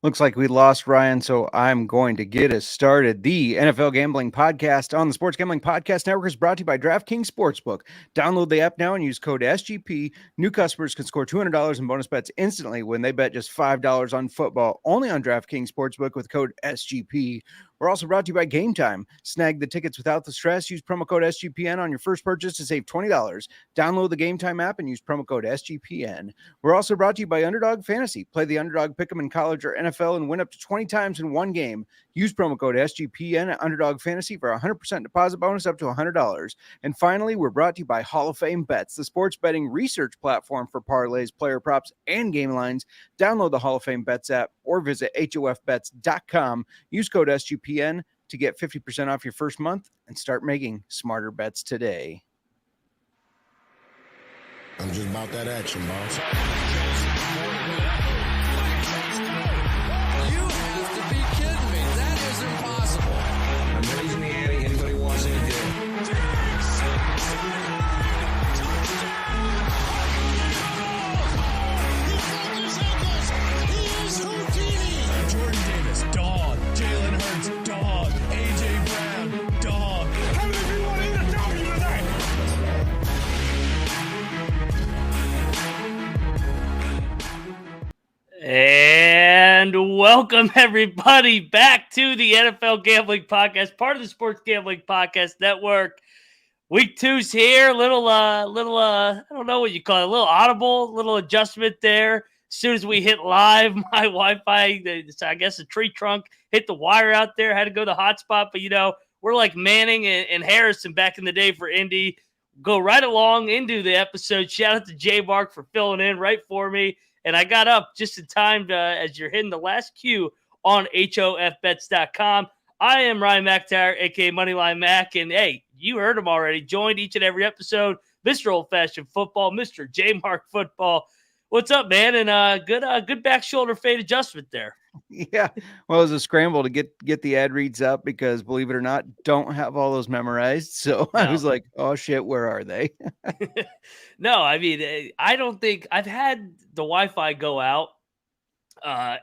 Looks like we lost Ryan, so I'm going to get us started. The NFL Gambling Podcast on the Sports Gambling Podcast Network is brought to you by DraftKings Sportsbook. Download the app now and use code SGP. New customers can score $200 in bonus bets instantly when they bet just $5 on football, only on DraftKings Sportsbook with code SGP. We're also brought to you by Game Time. Snag the tickets without the stress. Use promo code SGPN on your first purchase to save $20. Download the Game Time app and use promo code SGPN. We're also brought to you by Underdog Fantasy. Play the Underdog Pick'em in college or NFL and win up to 20 times in one game. Use promo code SGPN at Underdog Fantasy for a 100% deposit bonus up to $100. And finally, we're brought to you by Hall of Fame Bets, the sports betting research platform for parlays, player props, and game lines. Download the Hall of Fame Bets app or visit hofbets.com. Use code SGPN to get 50% off your first month and start making smarter bets today. I'm just about that action, boss. You have to be kidding me. That is impossible. I'm raising the ante. Anybody wants any deal? He is Houdini. Jordan Davis, dog. Jalen Hurts, dog. AJ Brown, dog. How many people want to eat a dog tonight? And welcome everybody back to the NFL Gambling Podcast, part of the Sports Gambling Podcast Network. Week two's here. Little I don't know what you call it, a little audible, little adjustment there. As soon as we hit live, my Wi-Fi, I guess the tree trunk hit the wire out there. Had to go to the hotspot, but we're like Manning and Harrison back in the day for Indy. Go right along into the episode. Shout out to JMark for filling in right for me. And I got up just in time as you're hitting the last cue on HOFBets.com. I am Ryan McIntyre, a.k.a. Moneyline Mac. And, hey, you heard him already. Joined each and every episode. Mr. Old-Fashioned Football, Mr. JMark Football. What's up, man? And good back shoulder fade adjustment there. Yeah, well, it was a scramble to get the ad reads up because, believe it or not, don't have all those memorized. So I was like, oh, shit, where are they? No, I mean, I don't think I've had the Wi-Fi go out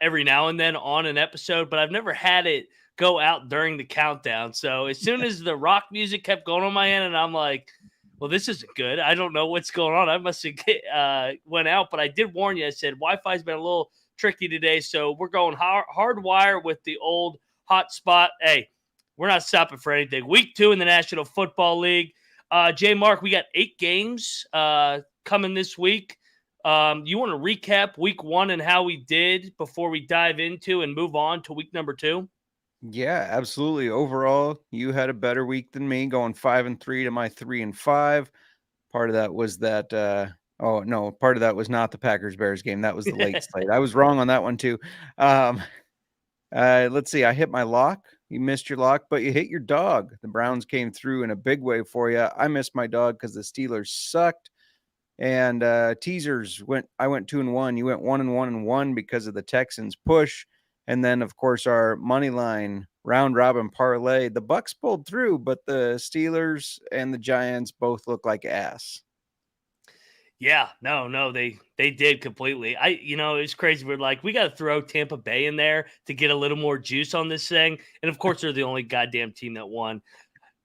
every now and then on an episode, but I've never had it go out during the countdown. So as soon as the rock music kept going on my end, and I'm like, well, this isn't good. I don't know what's going on. I must have went out, but I did warn you. I said Wi-Fi's been a little tricky today, so we're going hardwire with the old hotspot. Hey, we're not stopping for anything. Week 2 in the National Football League. JMark, we got 8 games coming this week. You want to recap week 1 and how we did before we dive into and move on to week number 2? Yeah, absolutely. Overall, you had a better week than me, going 5-3 to my 3-5. Part of that was that. Oh no, part of that was not the Packers-Bears game. That was the late slate. I was wrong on that one too. Let's see. I hit my lock. You missed your lock, but you hit your dog. The Browns came through in a big way for you. I missed my dog because the Steelers sucked. And teasers I went 2-1. You went 1-1 because of the Texans push. And then, of course, our money line round robin parlay. The Bucks pulled through, but the Steelers and the Giants both look like ass. Yeah, no, they did completely. It's crazy. We're like, we got to throw Tampa Bay in there to get a little more juice on this thing. And of course, they're the only goddamn team that won.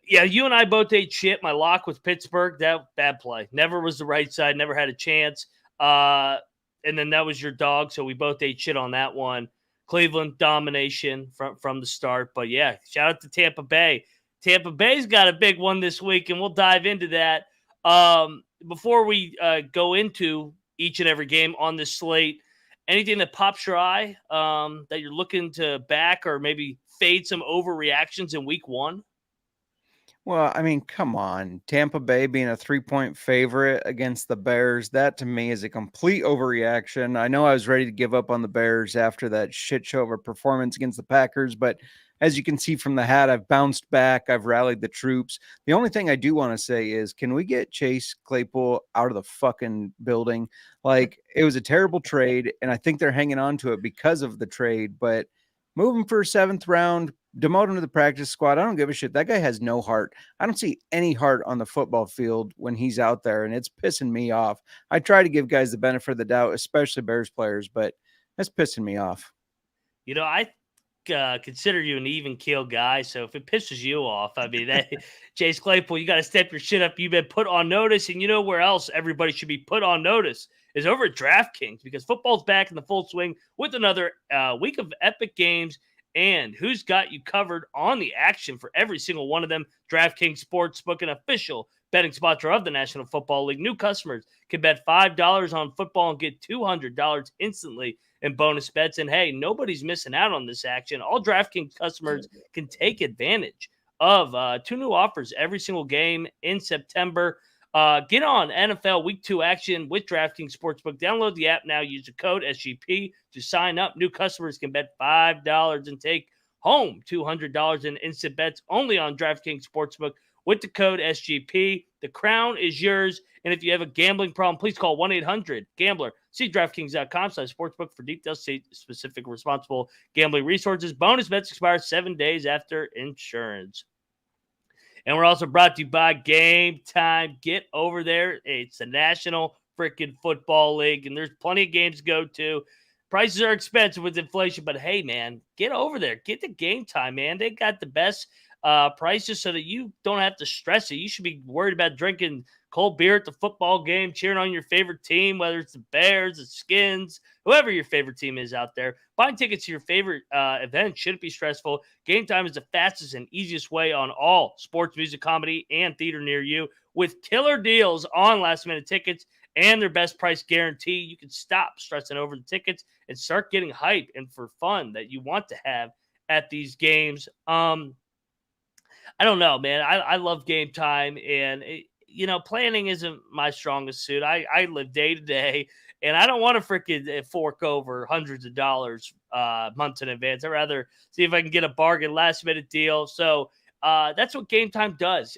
Yeah, you and I both ate shit. My lock with Pittsburgh, that bad play. Never was the right side. Never had a chance. And then that was your dog. So we both ate shit on that one. Cleveland domination from the start. But yeah, shout out to Tampa Bay. Tampa Bay's got a big one this week, and we'll dive into that. Before we go into each and every game on this slate, anything that pops your eye that you're looking to back or maybe fade some overreactions in week 1? Well, I mean, come on. Tampa Bay being a 3-point favorite against the Bears, that to me is a complete overreaction. I know I was ready to give up on the Bears after that shit show of a performance against the Packers, but as you can see from the hat, I've bounced back. I've rallied the troops. The only thing I do want to say is, can we get Chase Claypool out of the fucking building? Like, it was a terrible trade, and I think they're hanging on to it because of the trade, but move him for a 7th round, demote him to the practice squad. I don't give a shit. That guy has no heart. I don't see any heart on the football field when he's out there, and it's pissing me off. I try to give guys the benefit of the doubt, especially Bears players, but that's pissing me off. I consider you an even keel guy. So if it pisses you off, I mean, Chase Claypool, you got to step your shit up. You've been put on notice. And you know where else everybody should be put on notice is over at DraftKings, because football's back in the full swing with another week of epic games. And who's got you covered on the action for every single one of them? DraftKings Sportsbook, an official betting sponsor of the National Football League. New customers can bet $5 on football and get $200 instantly in bonus bets. And hey, nobody's missing out on this action. All DraftKings customers can take advantage of 2 new offers every single game in September. Get on NFL Week 2 action with DraftKings Sportsbook. Download the app now. Use the code SGP to sign up. New customers can bet $5 and take home $200 in instant bets only on DraftKings Sportsbook with the code SGP. The crown is yours. And if you have a gambling problem, please call 1-800-GAMBLER. See DraftKings.com/sportsbook for details. See specific responsible gambling resources. Bonus bets expire 7 days after insurance. And we're also brought to you by Game Time. Get over there. It's the National freaking Football League, and there's plenty of games to go to. Prices are expensive with inflation, but hey, man, get over there. Get the Game Time, man. They got the best prices so that you don't have to stress it. You should be worried about drinking cold beer at the football game, cheering on your favorite team, whether it's the Bears, the Skins, whoever your favorite team is out there. Buying tickets to your favorite event shouldn't be stressful. Game Time is the fastest and easiest way on all sports, music, comedy, and theater near you. With killer deals on last-minute tickets and their best price guarantee, you can stop stressing over the tickets and start getting hype and for fun that you want to have at these games. I don't know, man. I love Game Time, and planning isn't my strongest suit. I live day to day, and I don't want to freaking fork over hundreds of dollars months in advance. I'd rather see if I can get a bargain last minute deal. So that's what Game Time does.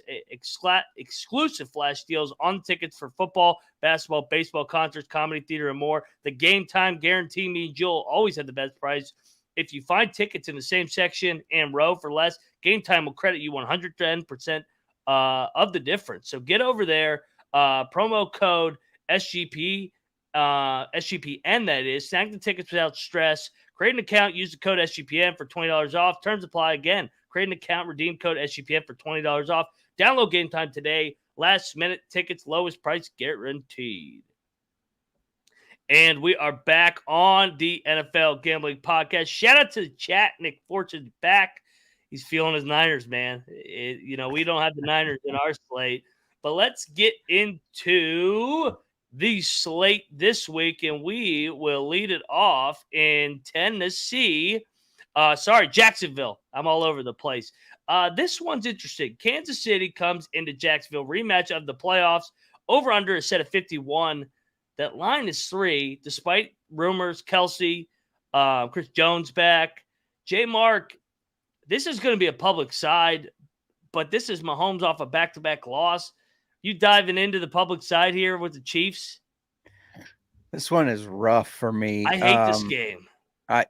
Exclusive flash deals on tickets for football, basketball, baseball, concerts, comedy, theater, and more. The Game Time guarantee means you'll always have the best price. If you find tickets in the same section and row for less, Game Time will credit you 110% of the difference. So get over there. Promo code SGP, SGPN, that is. Snag the tickets without stress. Create an account. Use the code SGPN for $20 off. Terms apply again. Create an account. Redeem code SGPN for $20 off. Download Game Time today. Last minute tickets. Lowest price guaranteed. And we are back on the NFL Gambling Podcast. Shout out to the chat. Nick Fortune's back. He's feeling his Niners, man. We don't have the Niners in our slate. But let's get into the slate this week, and we will lead it off in Tennessee. Jacksonville. I'm all over the place. This one's interesting. Kansas City comes into Jacksonville. Rematch of the playoffs. Over under a set of 51. That line is 3, despite rumors. Kelsey, Chris Jones back. JMark, this is going to be a public side, but this is Mahomes off a back-to-back loss. You diving into the public side here with the Chiefs? This one is rough for me. I hate this game.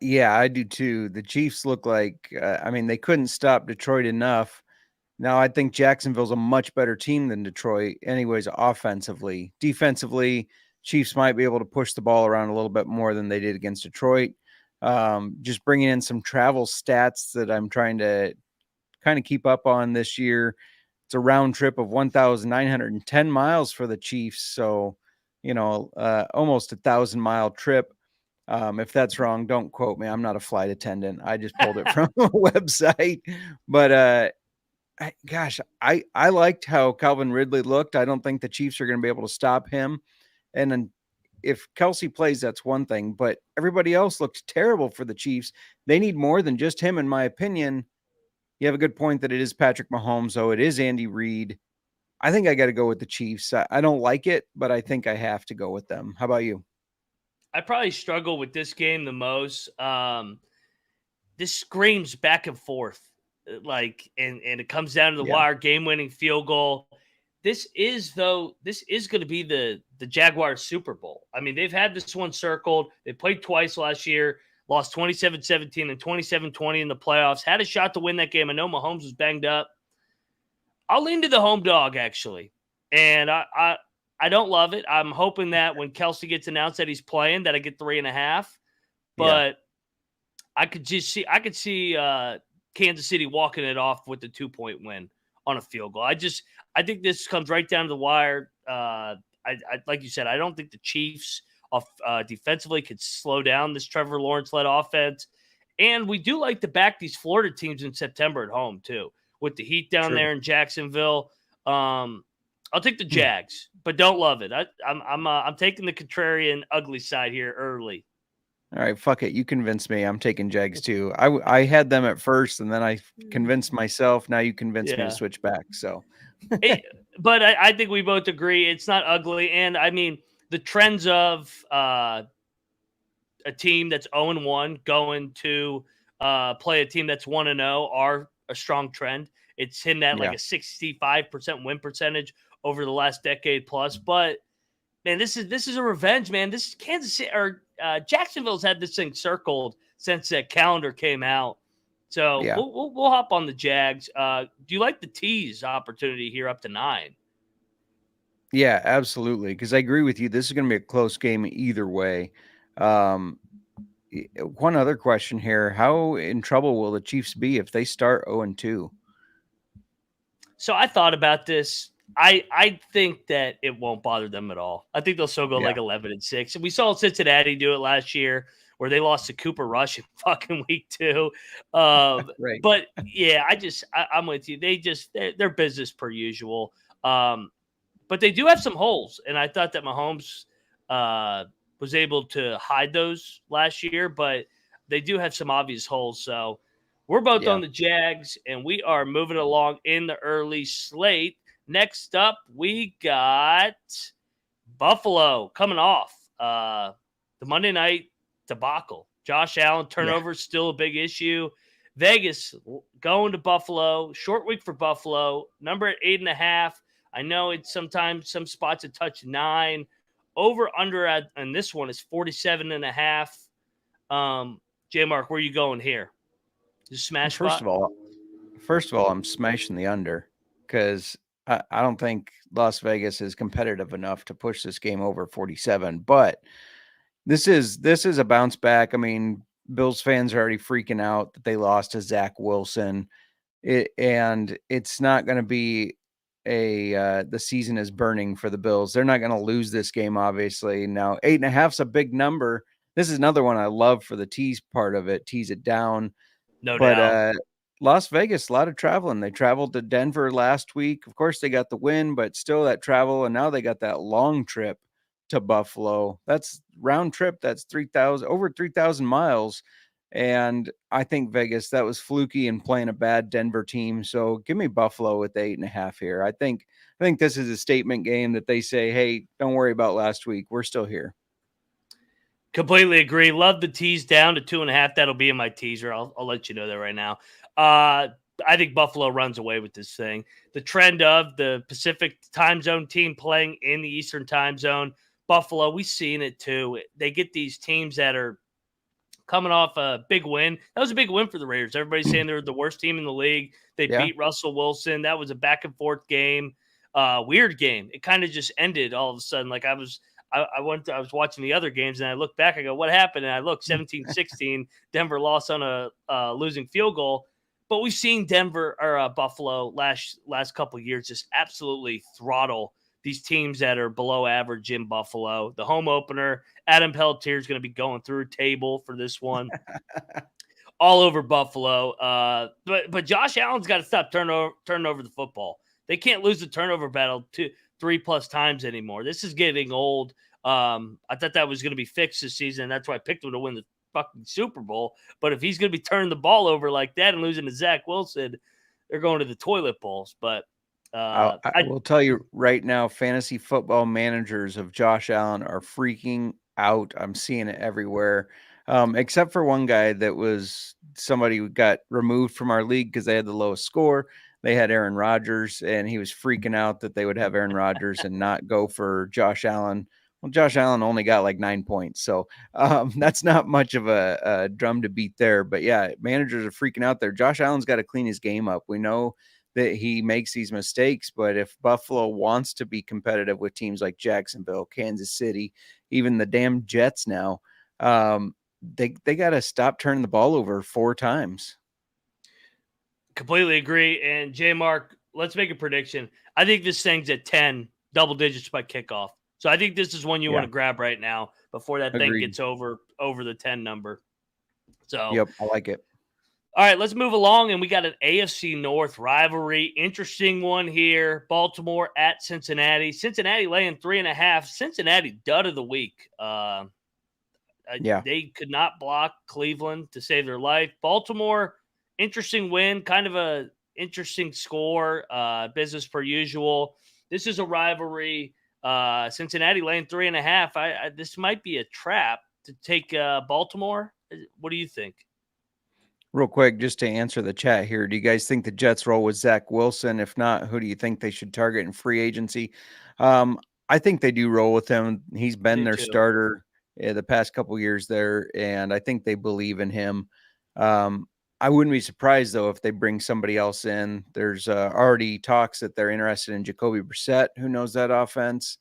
Yeah, I do too. The Chiefs look like, they couldn't stop Detroit enough. Now, I think Jacksonville's a much better team than Detroit anyways, offensively. Defensively, Chiefs might be able to push the ball around a little bit more than they did against Detroit. Just bringing in some travel stats that I'm trying to kind of keep up on this year. It's a round trip of 1,910 miles for the Chiefs. So, almost 1,000-mile trip. If that's wrong, don't quote me. I'm not a flight attendant. I just pulled it from a website. But, I liked how Calvin Ridley looked. I don't think the Chiefs are going to be able to stop him. And then if Kelsey plays, that's one thing, but everybody else looked terrible for the Chiefs. They need more than just him, in my opinion. You have a good point that it is Patrick Mahomes, though. It is Andy Reid. I think I got to go with the Chiefs. I don't like it, but I think I have to go with them. How about you? I probably struggle with this game the most. This screams back and forth, and it comes down to the wire, game-winning field goal. This is going to be the Jaguars Super Bowl. I mean, they've had this one circled. They played twice last year, lost 27-17 and 27-20 in the playoffs. Had a shot to win that game. I know Mahomes was banged up. I'll lean to the home dog, actually. And I don't love it. I'm hoping that when Kelsey gets announced that he's playing, that I get 3.5. But I could see Kansas City walking it off with the 2-point win on a field goal. I think this comes right down to the wire. I like you said, I don't think the Chiefs defensively could slow down this Trevor Lawrence-led offense. And we do like to back these Florida teams in September at home too, with the heat down there in Jacksonville. I'll take the Jags, but don't love it. I'm taking the contrarian ugly side here early. All right, fuck it. You convinced me. I'm taking Jags too. I had them at first, and then I convinced myself. Now you convinced me to switch back. So, but I think we both agree it's not ugly. And I mean, the trends of a team that's 0-1 going to play a team that's 1-0 are a strong trend. It's hitting at like a 65% win percentage over the last decade plus. But man, this is a revenge, man. This is Kansas City or Jacksonville's had this thing circled since that calendar came out. So we'll hop on the Jags. Do you like the tease opportunity here up to 9? Yeah, absolutely. Because I agree with you. This is going to be a close game either way. One other question here: how in trouble will the Chiefs be if they start 0-2? So I thought about this. I think that it won't bother them at all. I think they'll still go like 11-6. We saw Cincinnati do it last year where they lost to Cooper Rush in fucking week 2. Right. But yeah, I'm with you. They're business per usual. But they do have some holes, and I thought that Mahomes was able to hide those last year, but they do have some obvious holes. So we're both on the Jags, and we are moving along in the early slate. Next up, we got Buffalo coming off the Monday night debacle. Josh Allen turnover still a big issue. Vegas going to Buffalo. Short week for Buffalo. Number at 8.5. I know it's sometimes some spots that touch 9. Over under and this one is 47.5. JMark, where are you going here? Just smash. First of all, I'm smashing the under because I don't think Las Vegas is competitive enough to push this game over 47. But this is a bounce back. I mean, Bills fans are already freaking out that they lost to Zach Wilson, and it's not going to be the season is burning for the Bills. They're not going to lose this game, obviously. Now 8.5 is a big number. This is another one I love for the tease part of it. Tease it down. No doubt. Las Vegas, a lot of traveling. They traveled to Denver last week. Of course, they got the win, but still that travel. And now they got that long trip to Buffalo. That's round trip. That's over 3,000 miles. And I think Vegas, that was fluky and playing a bad Denver team. So give me Buffalo with 8.5 here. I think this is a statement game that they say, hey, don't worry about last week. We're still here. Completely agree. Love the tease down to 2.5. That'll be in my teaser. I'll let you know that right now. I think Buffalo runs away with this thing. The trend of the Pacific time zone team playing in the Eastern time zone, Buffalo, we've seen it too. They get these teams that are coming off a big win. That was a big win for the Raiders. Everybody's saying they're the worst team in the league. They beat Russell Wilson. That was a back and forth game. Weird game. It kind of just ended all of a sudden. Like I was watching the other games and I looked back, I go, what happened? And I looked 17-16, Denver lost on a losing field goal. But we've seen Buffalo last couple of years just absolutely throttle these teams that are below average in Buffalo. The home opener, Adam Pelletier is going to be going through a table for this one. All over Buffalo. But Josh Allen's got to stop turning over the football. They can't lose the turnover battle 3+ times anymore. This is getting old. I thought that was going to be fixed this season. That's why I picked him to win the fucking Super Bowl. But if he's going to be turning the ball over like that and losing to Zach Wilson, they're going to the toilet bowls. But I will tell you right now, fantasy football managers of Josh Allen are freaking out. I'm seeing it everywhere. Except for one guy that was somebody who got removed from our league because they had the lowest score. They had Aaron Rodgers, and he was freaking out that they would have Aaron Rodgers and not go for Josh Allen. Well, Josh Allen only got like 9 points, so that's not much of a drum to beat there. But yeah, managers are freaking out there. Josh Allen's got to clean his game up. We know that he makes these mistakes, but if Buffalo wants to be competitive with teams like Jacksonville, Kansas City, even the damn Jets now, they got to stop turning the ball over 4 times. Completely agree. And JMark, let's make a prediction. I think this thing's at 10 double digits by kickoff. So I think this is one you want to grab right now before that thing gets over the 10 number. So yep, I like it. All right, let's move along. And we got an AFC North rivalry. Interesting one here. Baltimore at Cincinnati. Cincinnati laying 3.5. Cincinnati dud of the week. They could not block Cleveland to save their life. Baltimore, interesting win, kind of a interesting score, business per usual. This is a rivalry. Cincinnati laying 3.5. This might be a trap to take Baltimore. What do you think? Real quick, just to answer the chat here, do you guys think the Jets roll with Zach Wilson? If not, who do you think they should target in free agency? I think they do roll with him. He's been their starter the past couple years there, and I think they believe in him. I wouldn't be surprised, though, if they bring somebody else in. There's already talks that they're interested in Jacoby Brissett, who knows that offense.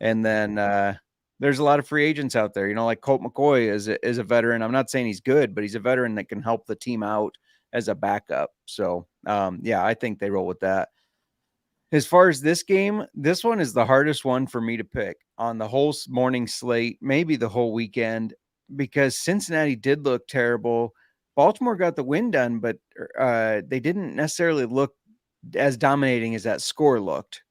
And then there's a lot of free agents out there, like Colt McCoy is a veteran. I'm not saying he's good, but he's a veteran that can help the team out as a backup. So, I think they roll with that. As far as this game, this one is the hardest one for me to pick on the whole morning slate, maybe the whole weekend, because Cincinnati did look terrible. Baltimore got the win done, but they didn't necessarily look as dominating as that score looked.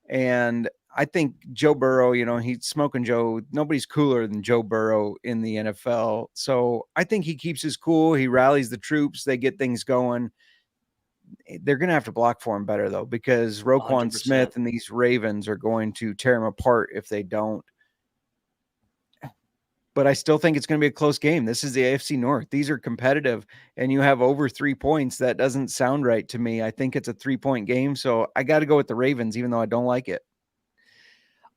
And I think Joe Burrow, he's smoking Joe. Nobody's cooler than Joe Burrow in the NFL. So I think he keeps his cool. He rallies the troops. They get things going. They're going to have to block for him better, though, because Roquan 100%. Smith and these Ravens are going to tear him apart if they don't. But I still think it's going to be a close game. This is the AFC North. These are competitive, and you have over 3 points. That doesn't sound right to me. I think it's a 3-point game, so I got to go with the Ravens, even though I don't like it.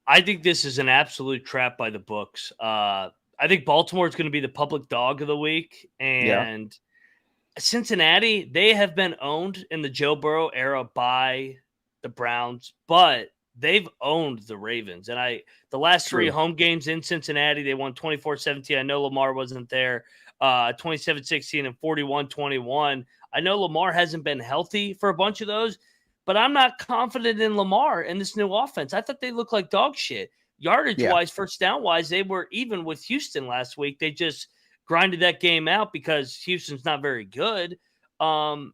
I think this is an absolute trap by the books. I think Baltimore is going to be the public dog of the week, and Cincinnati, they have been owned in the Joe Burrow era by the Browns, but they've owned the Ravens. And the last 3 home games in Cincinnati, they won 24-17. I know Lamar wasn't there. 27-16 and 41-21. I know Lamar hasn't been healthy for a bunch of those, but I'm not confident in Lamar and this new offense. I thought they looked like dog shit. Yardage-wise, first down-wise, they were even with Houston last week. They just grinded that game out because Houston's not very good. I'm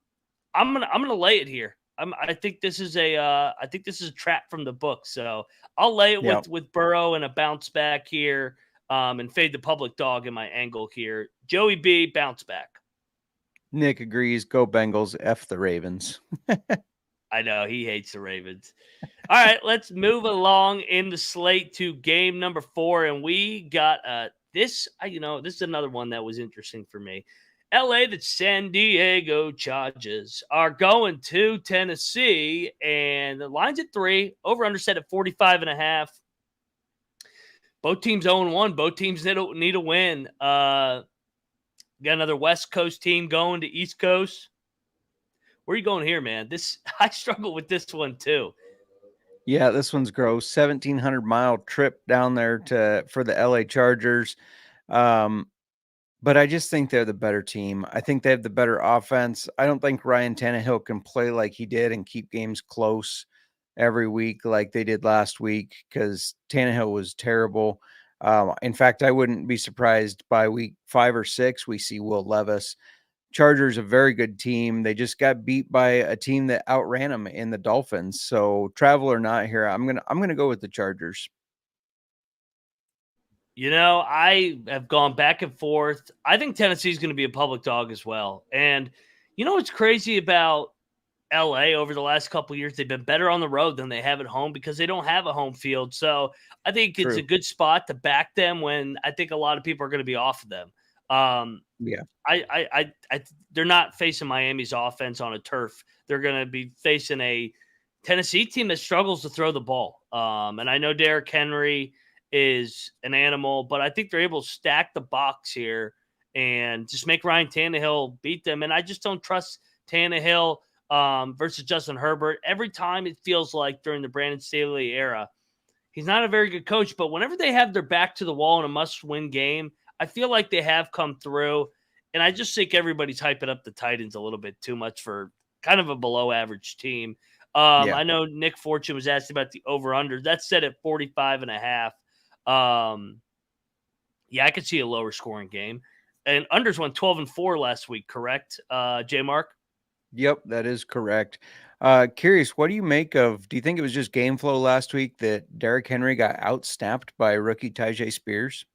gonna lay it here. I think this is a trap from the book. So I'll lay it with Burrow and a bounce back here, and fade the public dog in my angle here. Joey B, bounce back. Nick agrees. Go Bengals. F the Ravens. I know he hates the Ravens. All right, let's move along in the slate to game number 4, and we got this. This is another one that was interesting for me. LA, the San Diego Chargers are going to Tennessee, and the line's at 3. Over under set at 45.5. Both teams 0-1. Both teams need a win. Got another West Coast team going to East Coast. Where are you going here, man? I struggle with this one too. Yeah, this one's gross. 1,700-mile trip down there for the LA Chargers. But I just think they're the better team. I think they have the better offense. I don't think Ryan Tannehill can play like he did and keep games close every week like they did last week, because Tannehill was terrible. In fact, I wouldn't be surprised by week 5 or 6 we see Will Levis. Chargers a very good team. They just got beat by a team that outran them in the Dolphins. So travel or not here, I'm gonna go with the Chargers. I have gone back and forth. I think Tennessee is going to be a public dog as well. And what's crazy about LA over the last couple of years? They've been better on the road than they have at home because they don't have a home field. So I think it's a good spot to back them when I think a lot of people are going to be off of them. They're not facing Miami's offense on a turf. They're going to be facing a Tennessee team that struggles to throw the ball. And I know Derrick Henry is an animal, but I think they're able to stack the box here and just make Ryan Tannehill beat them. And I just don't trust Tannehill versus Justin Herbert. Every time it feels like during the Brandon Staley era, he's not a very good coach, but whenever they have their back to the wall in a must-win game, I feel like they have come through, and I just think everybody's hyping up the Titans a little bit too much for kind of a below average team. Yeah. I know Nick Fortune was asked about the over-under. That's set at 45.5. Yeah, I could see a lower scoring game. And unders went 12-4 last week, correct, JMark? Yep, that is correct. Curious, what do you make of? Do you think it was just game flow last week that Derrick Henry got outsnapped by rookie Tyjae Spears?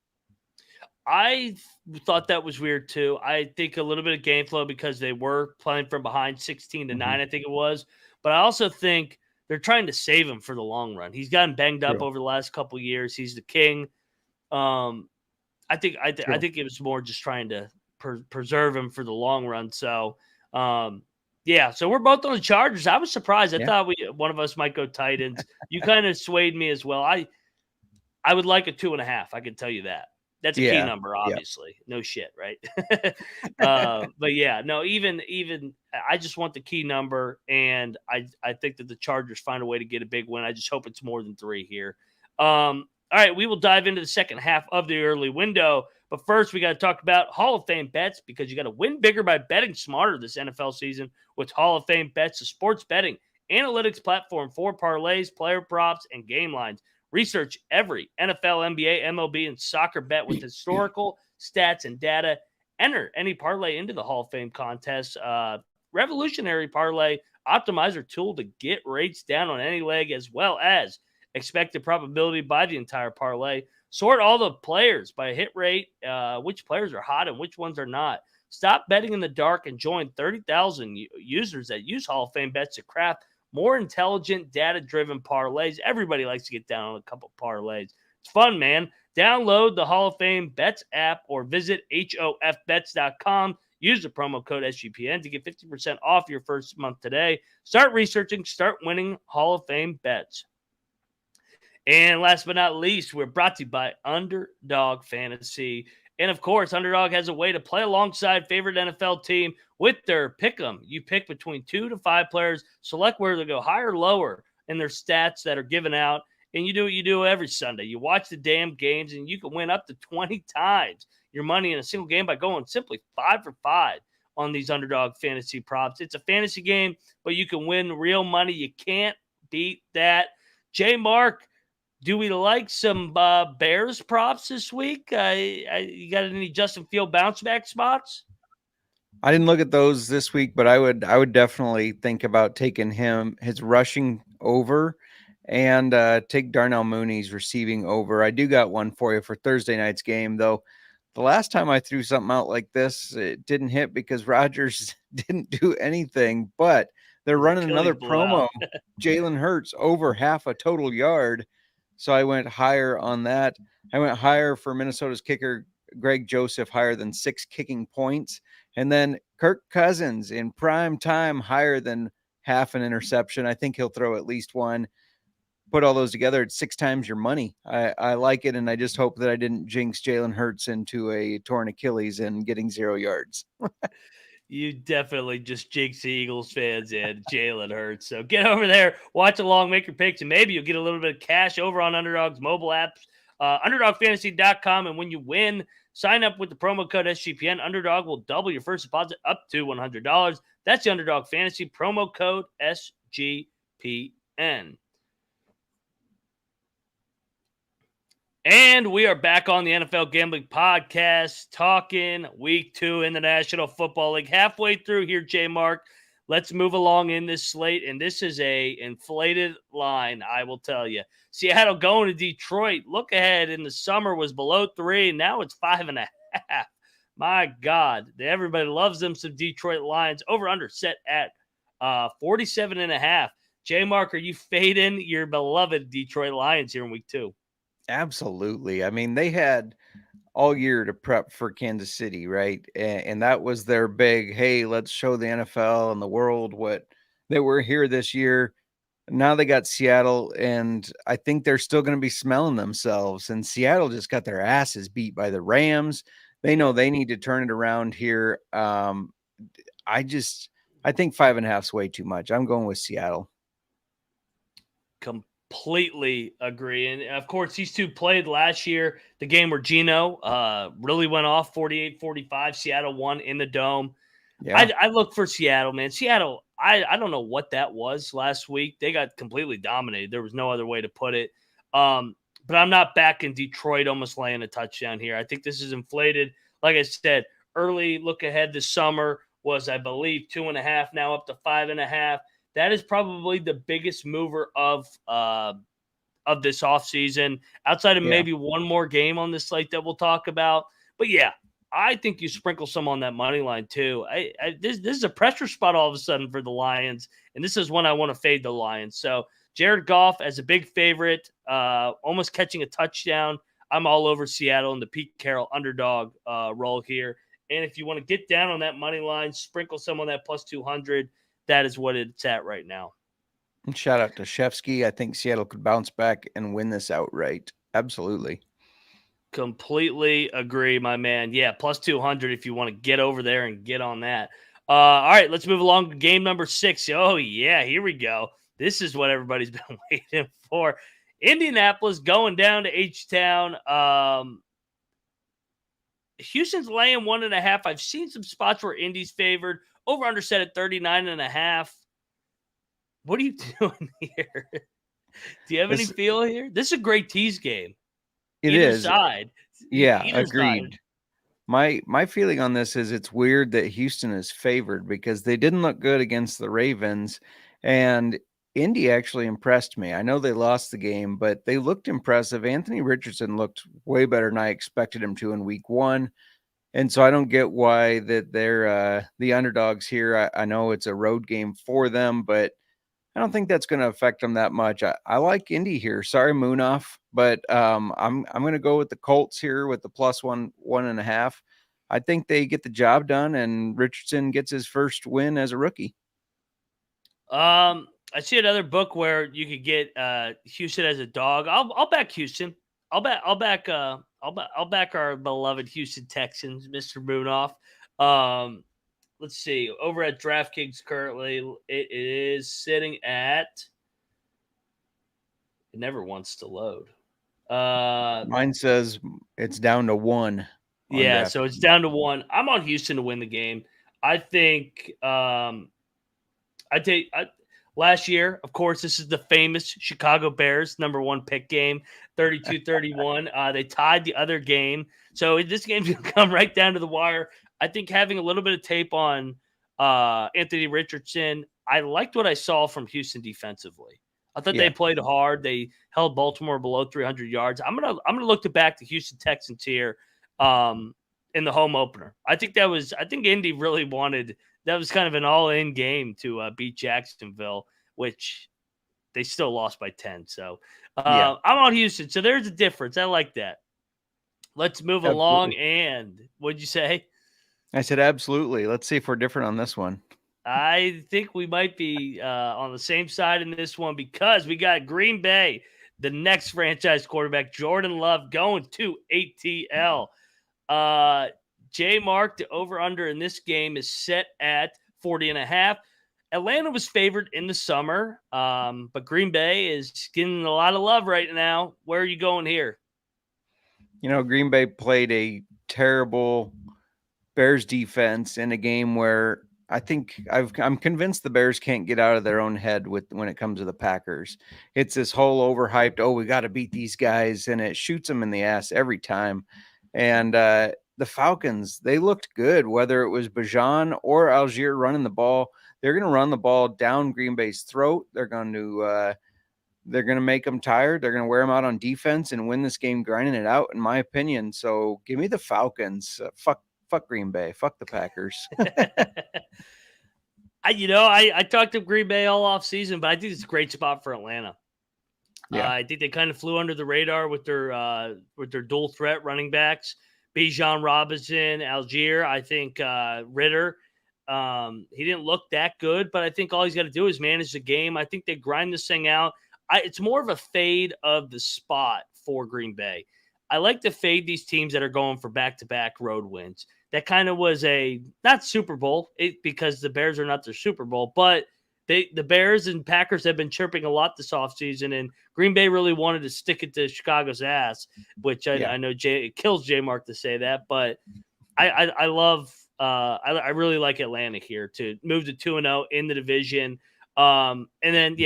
I thought that was weird too. I think a little bit of game flow because they were playing from behind 16-9, I think it was. But I also think they're trying to save him for the long run. He's gotten banged up True. over the last couple of years. He's the king. I think it was more just trying to preserve him for the long run. So, yeah. So we're both on the Chargers. I was surprised. I thought one of us might go Titans. You kind of swayed me as well. I would like a 2.5. I can tell you that. That's a key number, obviously. No shit, right? But yeah, no. Even I just want the key number, and I think that the Chargers find a way to get a big win. I just hope it's more than 3 here. All right, we will dive into the second half of the early window. But first, we got to talk about Hall of Fame bets because you got to win bigger by betting smarter this NFL season with Hall of Fame bets, the sports betting analytics platform for parlays, player props, and game lines. Research every NFL, NBA, MLB, and soccer bet with historical stats and data. Enter any parlay into the Hall of Fame contest. Revolutionary parlay optimizer tool to get rates down on any leg as well as expected probability by the entire parlay. Sort all the players by hit rate, which players are hot and which ones are not. Stop betting in the dark and join 30,000 users that use Hall of Fame bets to craft more intelligent, data-driven parlays. Everybody likes to get down on a couple parlays. It's fun, man. Download the Hall of Fame Bets app or visit hofbets.com. Use the promo code SGPN to get 50% off your first month today. Start researching, start winning Hall of Fame bets. And last but not least, we're brought to you by Underdog Fantasy. And of course, Underdog has a way to play alongside favorite NFL team with their pick 'em. You pick between 2 to 5 players, select where they go higher or lower in their stats that are given out. And you do what you do every Sunday. You watch the damn games, and you can win up to 20 times your money in a single game by going simply 5 for 5 on these Underdog Fantasy props. It's a fantasy game, but you can win real money. You can't beat that. JMark, do we like some Bears props this week? You got any Justin Field bounce back spots? I didn't look at those this week, but I would definitely think about taking his rushing over and take Darnell Mooney's receiving over. I do got one for you for Thursday night's game, though. The last time I threw something out like this, it didn't hit because Rodgers didn't do anything, but they're running another promo. Jalen Hurts over half a total yard. So I went higher on that. I went higher for Minnesota's kicker, Greg Joseph, higher than 6 kicking points. And then Kirk Cousins in prime time, higher than half an interception. I think he'll throw at least one. Put all those together, it's 6 times your money. I like it, and I just hope that I didn't jinx Jalen Hurts into a torn Achilles and getting 0 yards. You definitely just jinx the Eagles fans and Jalen Hurts. So get over there, watch along, make your picks, and maybe you'll get a little bit of cash over on Underdog's mobile apps, UnderdogFantasy.com. And when you win, sign up with the promo code SGPN. Underdog will double your first deposit up to $100. That's the Underdog Fantasy promo code SGPN. And we are back on the NFL Gambling Podcast talking week 2 in the National Football League. Halfway through here, JMark. Let's move along in this slate. And this is a inflated line, I will tell you. Seattle going to Detroit. Look ahead in the summer was below 3. Now it's 5.5. My God. Everybody loves them some Detroit Lions. Over under set at 47.5. JMark, are you fading your beloved Detroit Lions here in week 2? Absolutely. I mean, they had all year to prep for Kansas City, right? And that was their big, hey, let's show the NFL and the world what they were here this year. Now they got Seattle, and I think they're still going to be smelling themselves. And Seattle just got their asses beat by the Rams. They know they need to turn it around here. I think 5.5 is way too much. I'm going with Seattle. completely agree. And of course, these two played last year, the game where Geno really went off 48-45. Seattle won in the Dome. Yeah. I look for Seattle, man. Seattle, I don't know what that was last week. They got completely dominated. There was no other way to put it. But I'm not back in Detroit almost laying a touchdown here. I think this is inflated. Like I said, early look ahead this summer was, I believe, 2.5, now up to 5.5. That is probably the biggest mover of this offseason, outside of maybe one more game on this slate that we'll talk about. But yeah, I think you sprinkle some on that money line too. This is a pressure spot all of a sudden for the Lions, and this is when I want to fade the Lions. So Jared Goff as a big favorite, almost catching a touchdown. I'm all over Seattle and the Pete Carroll underdog role here. And if you want to get down on that money line, sprinkle some on that plus 200. That is what it's at right now. And shout out to Shefsky. I think Seattle could bounce back and win this outright. Absolutely. Completely agree, my man. Yeah, plus 200 if you want to get over there and get on that. All right, let's move along to game number 6. Oh, yeah, here we go. This is what everybody's been waiting for. Indianapolis going down to H-Town. Houston's laying 1.5. I've seen some spots where Indy's favored. Over under set at 39.5. What are you doing here? Do you have any feel here? This is a great tease game. Either side. Yeah, Either agreed. Side. My feeling on this is it's weird that Houston is favored because they didn't look good against the Ravens, and Indy actually impressed me. I know they lost the game, but they looked impressive. Anthony Richardson looked way better than I expected him to in week 1. And so I don't get why that they're the underdogs here. I know it's a road game for them, but I don't think that's going to affect them that much. I like Indy here. Sorry, Moonoff, but I'm going to go with the Colts here with the plus 1.5. I think they get the job done, and Richardson gets his first win as a rookie. I see another book where you could get Houston as a dog. I'll back Houston. I'll back our beloved Houston Texans, Mr. Moonoff. Let's see. Over at DraftKings currently, it is sitting at. It never wants to load. Mine says it's down to 1. Yeah, so it's down to 1. I'm on Houston to win the game. I think. Last year, of course, this is the famous Chicago Bears #1 pick game, 32-31. They tied the other game. So this game's going to come right down to the wire. I think having a little bit of tape on Anthony Richardson, I liked what I saw from Houston defensively. I thought they played hard. They held Baltimore below 300 yards. I'm gonna look to back the Houston Texans here in the home opener. I think Indy really wanted. That was kind of an all-in game to beat Jacksonville, which they still lost by 10. So I'm on Houston. So there's a difference. I like that. Let's move along. And what'd you say? I said absolutely. Let's see if we're different on this one. I think we might be on the same side in this one because we got Green Bay, the next franchise quarterback, Jordan Love, going to ATL. JMark, the over-under in this game is set at 40.5. Atlanta was favored in the summer, but Green Bay is getting a lot of love right now. Where are you going here? Green Bay played a terrible Bears defense in a game where I think I'm convinced the Bears can't get out of their own head when it comes to the Packers. It's this whole overhyped, we got to beat these guys, and it shoots them in the ass every time. And the Falcons, they looked good, whether it was Bijan or Algier running the ball. They're going to run the ball down Green Bay's throat. They're going to make them tired. They're going to wear them out on defense and win this game grinding it out, in my opinion. So give me the Falcons. Fuck Green Bay. Fuck the Packers. I talked to Green Bay all off season, but I think it's a great spot for Atlanta. Yeah. I think they kind of flew under the radar with their dual threat running backs. Bijan Robinson, Algier. I think Ritter. He didn't look that good, but I think all he's got to do is manage the game. I think they grind this thing out. It's more of a fade of the spot for Green Bay. I like to fade these teams that are going for back-to-back road wins. That kind of was not Super Bowl because the Bears are not their Super Bowl, but the Bears and Packers have been chirping a lot this offseason, and Green Bay really wanted to stick it to Chicago's ass, which I know it kills JMark to say that, but I love I really like Atlanta here to move to 2-0 in the division. And then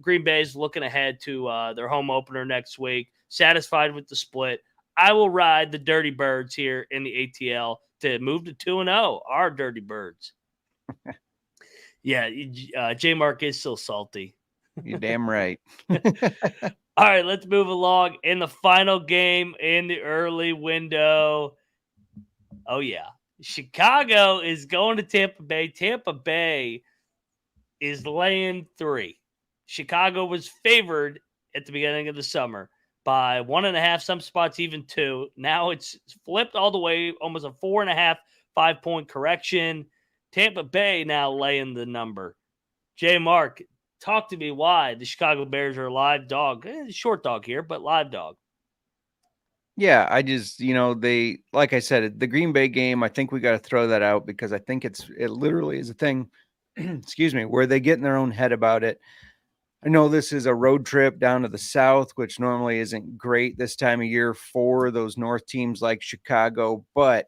Green Bay is looking ahead to their home opener next week. Satisfied with the split. I will ride the Dirty Birds here in the ATL to move to 2-0. Our Dirty Birds. JMark is still salty. You're damn right. All right, let's move along. In the final game in the early window. Oh, yeah. Chicago is going to Tampa Bay. Tampa Bay is laying 3. Chicago was favored at the beginning of the summer by 1.5, some spots even 2. Now it's flipped all the way, almost a 4.5, 5-point correction. Tampa Bay now laying the number. JMark, talk to me why the Chicago Bears are a live dog. Short dog here, but live dog. Yeah, I just, they, like I said, the Green Bay game, I think we got to throw that out because I think it literally is a thing, excuse me, where they get in their own head about it. I know this is a road trip down to the South, which normally isn't great this time of year for those North teams like Chicago, but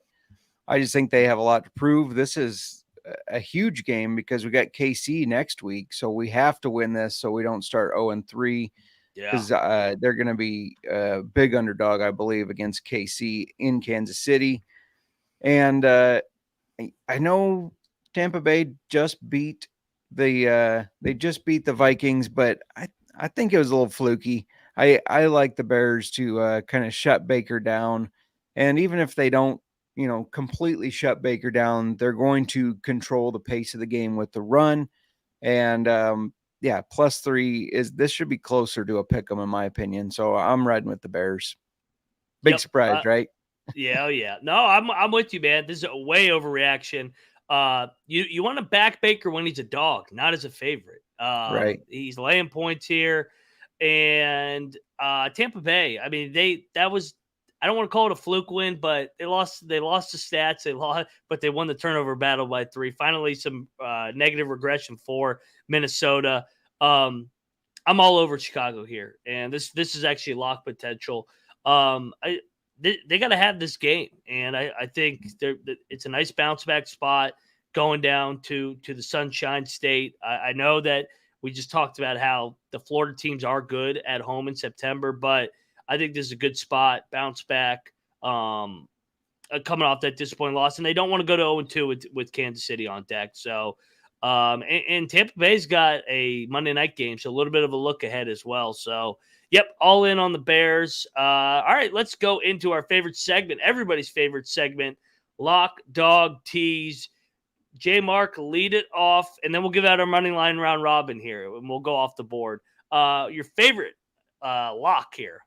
I just think they have a lot to prove. This is a huge game because we got KC next week, so we have to win this so we don't start 0-3. Because they're going to be a big underdog, I believe, against KC in Kansas City. And I know Tampa Bay just beat the Vikings, but I think it was a little fluky. I like the Bears to kind of shut Baker down. And even if they don't, completely shut Baker down, they're going to control the pace of the game with the run. And +3 this should be closer to a pick 'em in my opinion. So I'm riding with the Bears. Big surprise, right? Yeah. No, I'm with you, man. This is a way overreaction. You want to back Baker when he's a dog, not as a favorite. Right. He's laying points here, and Tampa Bay. I mean, that was. I don't want to call it a fluke win, but they lost the stats. But they won the turnover battle by 3. Finally, some negative regression for Minnesota. I'm all over Chicago here, and this is actually lock potential. They got to have this game, and I think it's a nice bounce back spot going down to the Sunshine State. I know that we just talked about how the Florida teams are good at home in September, but I think this is a good spot, bounce back, coming off that disappointing loss. And they don't want to go to 0-2 with Kansas City on deck. So, and Tampa Bay's got a Monday night game, so a little bit of a look ahead as well. So, yep, all in on the Bears. All right, let's go into our favorite segment, everybody's favorite segment, Lock, Dog, Tease. JMark, lead it off, and then we'll give out our money line round robin here, and we'll go off the board. Your favorite lock here.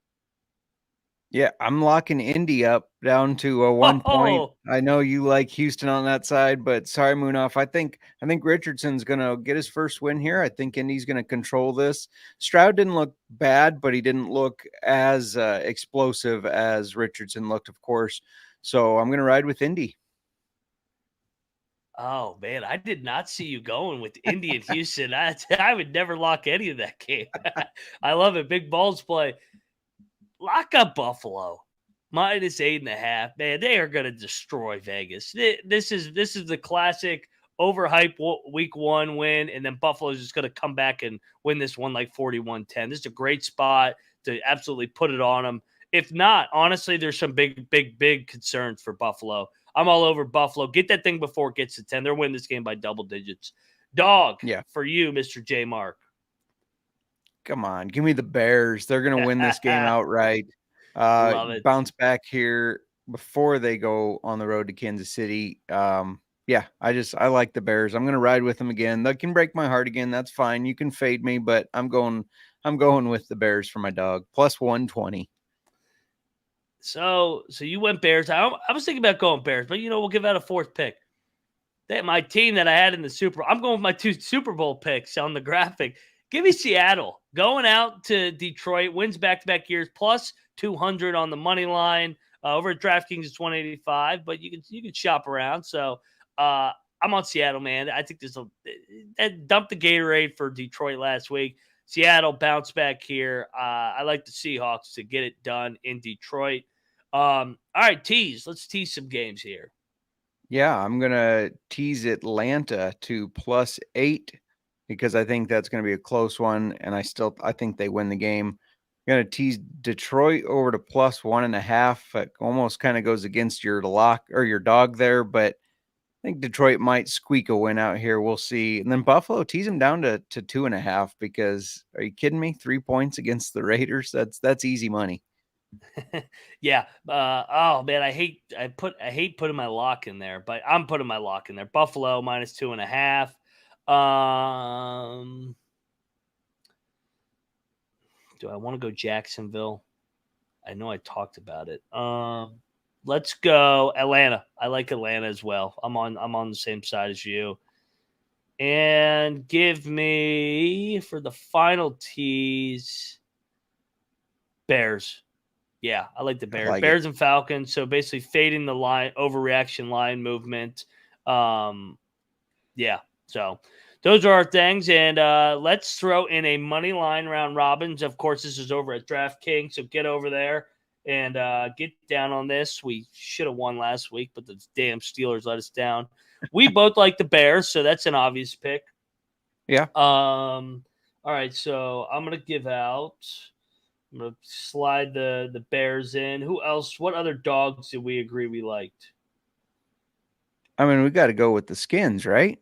Yeah, I'm locking Indy up down to a 1 point. I know you like Houston on that side, but sorry, Moonoff. I think Richardson's going to get his first win here. I think Indy's going to control this. Stroud didn't look bad, but he didn't look as explosive as Richardson looked, of course. So I'm going to ride with Indy. Oh, man, I did not see you going with Indy and Houston. I would never lock any of that game. I love it. Big balls play. Lock up Buffalo -8.5. Man, they are going to destroy Vegas. This is the classic overhype week 1 win, and then Buffalo's just going to come back and win this one like 41-10. This is a great spot to absolutely put it on them. If not, honestly, there's some big concerns for Buffalo. I'm all over Buffalo. Get that thing before it gets to 10. They're winning this game by double digits. Dog, for you, Mr. JMark. Come on, give me the Bears. They're going to win this game outright. Love it. Bounce back here before they go on the road to Kansas City. I like the Bears. I'm going to ride with them again. That can break my heart again. That's fine. You can fade me, but I'm going with the Bears for my dog. +120. So you went Bears. I was thinking about going Bears, but we'll give out a fourth pick. My team that I had in the Super Bowl. I'm going with my 2 Super Bowl picks on the graphic. Give me Seattle going out to Detroit, wins back-to-back years, +200 on the money line. Over at DraftKings, it's 185, but you can shop around. So I'm on Seattle, man. I think there's dumped the Gatorade for Detroit last week. Seattle bounce back here. I like the Seahawks to get it done in Detroit. All right, tease. Let's tease some games here. Yeah, I'm going to tease Atlanta to +8 because I think that's going to be a close one, and I think they win the game. I'm going to tease Detroit over to +1.5. It almost kind of goes against your lock or your dog there, but I think Detroit might squeak a win out here. We'll see. And then Buffalo, tease them down to 2.5 because are you kidding me? 3 points against the Raiders? That's easy money. Yeah. Oh man, I hate putting my lock in there, but I'm putting my lock in there. Buffalo -2.5. Do I want to go Jacksonville? I know I talked about it. Let's go Atlanta. I like Atlanta as well. I'm on the same side as you. And give me for the final tease Bears. Yeah, I like the Bears. Like Bears and Falcons. So basically fading the line, overreaction line movement. Yeah. So those are our things. And let's throw in a money line round robins. Of course, this is over at DraftKings. So get over there and get down on this. We should have won last week, but the damn Steelers let us down. We both like the Bears, so that's an obvious pick. Yeah. All right. So I'm going to give out. I'm going to slide the Bears in. Who else? What other dogs did we agree we liked? I mean, we got to go with the Skins, right?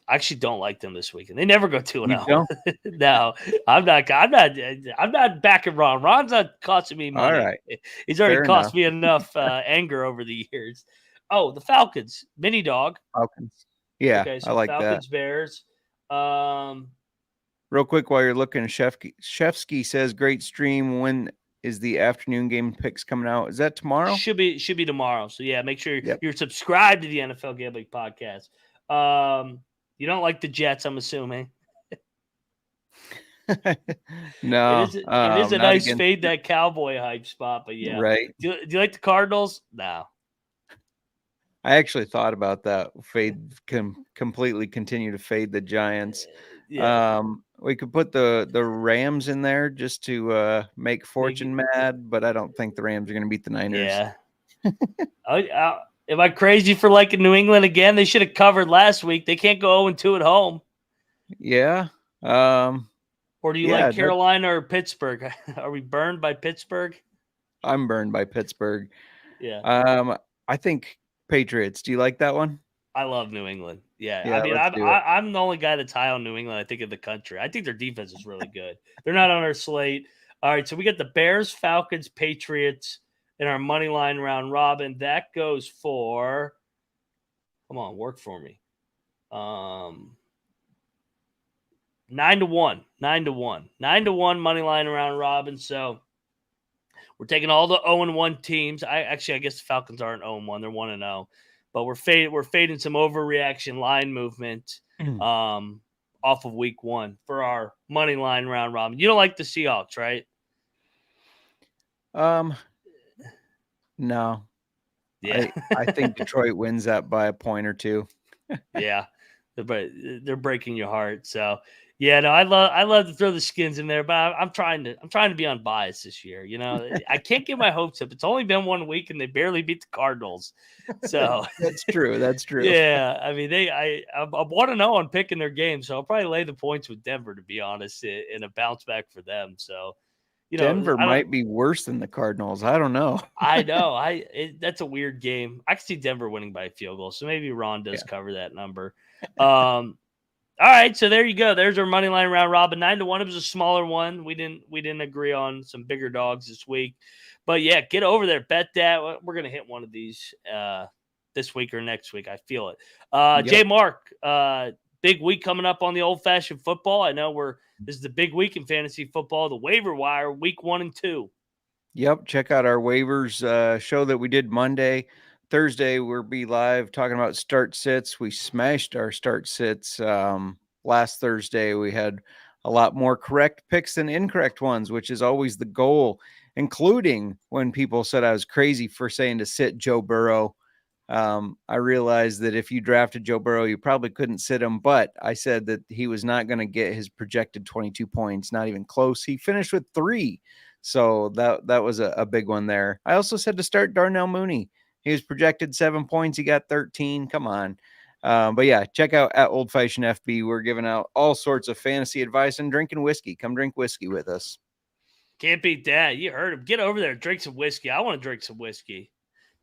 I actually don't like them this week, and they never go 2-0. don't? No, I'm not backing Ron. Ron's not costing me money. All right. He's already Fair cost enough. me enough anger over the years. Oh, the Falcons, mini dog. Falcons. Yeah, Okay, so I like Falcons, that. Bears. Real quick while you're looking, Shefsky says, great stream. When is the afternoon game picks coming out? Is that tomorrow? Should be tomorrow. So yeah, make sure Yep. you're subscribed to the NFL Gambling Podcast. You don't like the Jets, I'm assuming. No. It is a not nice against- fade that cowboy hype spot, but yeah. Right. Do you like the Cardinals? No. I actually thought about that. Completely continue to fade the Giants. Yeah. We could put the Rams in there just to make Fortune mad, but I don't think the Rams are going to beat the Niners. Yeah. Am I crazy for liking New England again? They should have covered last week. They can't go 0-2 at home. Yeah. Or do you like Carolina or Pittsburgh? Are we burned by Pittsburgh? I'm burned by Pittsburgh. Yeah. I think Patriots. Do you like that one? I love New England. Yeah. Yeah, I mean, let's do it. I'm the only guy that's high on New England, I think, in the country. I think their defense is really good. They're not on our slate. All right. So we got the Bears, Falcons, Patriots in our money line round robin. That goes for, come on, work for me. 9-1. 9-1. 9-1 money line round robin. So we're taking all the 0-1 teams. I guess the Falcons aren't 0-1. They're 1-0. But we're fading some overreaction line movement off of week 1 for our money line round robin. You don't like the Seahawks, right? No. Yeah. I think Detroit wins that by a point or two. Yeah. They're breaking your heart. So yeah, no, I love to throw the Skins in there, but I'm trying to be unbiased this year. You know, I can't get my hopes up. It's only been 1 week and they barely beat the Cardinals. So That's true. That's true. Yeah, I mean I 1-0 on picking their game, so I'll probably lay the points with Denver, to be honest, in a bounce back for them. So Denver might be worse than the Cardinals. I don't know. I know. That's a weird game. I can see Denver winning by a field goal, so maybe Ron does cover that number. All right, so there you go. There's our money line round robin. 9-1. It was a smaller one. We didn't agree on some bigger dogs this week, but yeah, get over there, bet that. We're gonna hit one of these this week or next week. I feel it. JMark, big week coming up on the old fashioned football. I know this is the big week in fantasy football. The waiver wire, week 1 and 2. Yep. Check out our waivers show that we did Monday. Thursday, we'll be live talking about start sits. We smashed our start sits last Thursday. We had a lot more correct picks than incorrect ones, which is always the goal, including when people said I was crazy for saying to sit Joe Burrow. I realized that if you drafted Joe Burrow, you probably couldn't sit him, but I said that he was not going to get his projected 22 points, not even close. He finished with 3. So that was a big one there. I also said to start Darnell Mooney. He was projected 7 points. He got 13. Come on. But yeah, check out at Old Fashioned FB. We're giving out all sorts of fantasy advice and drinking whiskey. Come drink whiskey with us. Can't beat that. You heard him. Get over there. Drink some whiskey. I want to drink some whiskey.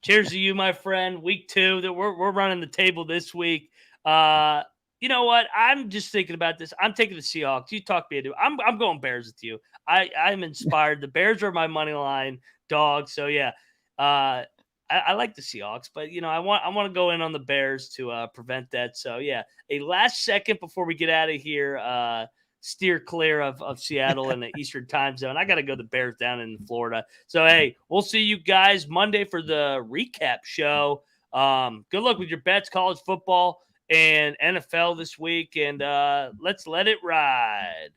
Cheers to you, my friend. Week 2 that we're running the table this week. You know what? I'm just thinking about this. I'm taking the Seahawks. You talk me into it. I'm going Bears with you. I'm inspired. The Bears are my money line dog. So yeah, I like the Seahawks, but I want to go in on the Bears to prevent that. So yeah, a last second before we get out of here. Steer clear of Seattle in the Eastern time zone. I got to go the Bears down in Florida. So, hey, we'll see you guys Monday for the recap show. Good luck with your bets, college football and NFL this week, and let's let it ride.